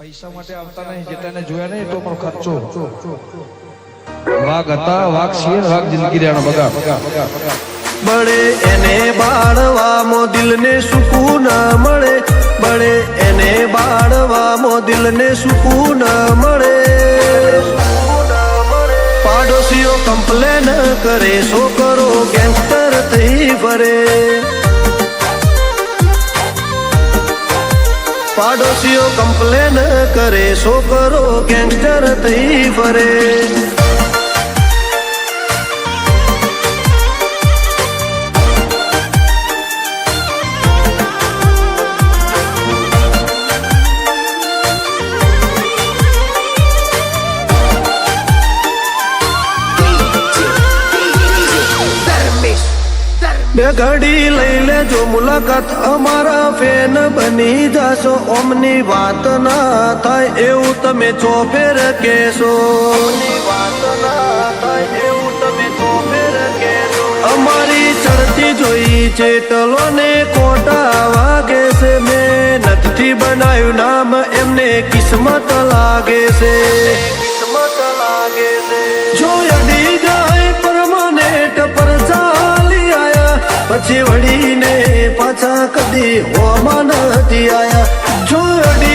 પૈસા માટે આવતા નહીં, જેટાને જોયા નહીં તો પણ ખર્ચો. વાઘ હતા, વાઘ છીએ, વાઘ જિંદગી રહેવાનો બગા. બળે એને બાળવામાં દિલને સુકૂન મળે, બળે એને બાળવામાં દિલને સુકૂન મળે. પાડોશીઓ કમ્પ્લેન કરે, છોકરો ગેંગસ્ટર થઈ ફરે. પાડોશીઓ કમ્પ્લેન કરે, છોકરો ગેંગસ્ટર થઈ ફરે. બે ઘડી લઈ લેજો મુલાકાત, અમારા ફેન બની જાશો. ઓમની વાત ના થાય એવું તમે ચોફેર કહેશો. વાત ના થાય એવું તમે ચોફેર કહેશો. અમારી ચડતી જોઈ છે ટલો ને કોટા વાગે છે. મહેનતથી બનાવ્યું નામ એમને કિસ્મત લાગે છે. કિસ્મત લાગે છે. જો અડી જાય પરમાનેન્ટ પર ચાલી આયા, પછી વળીને પાછા કદી હોમાં નથી આયા. જો અડી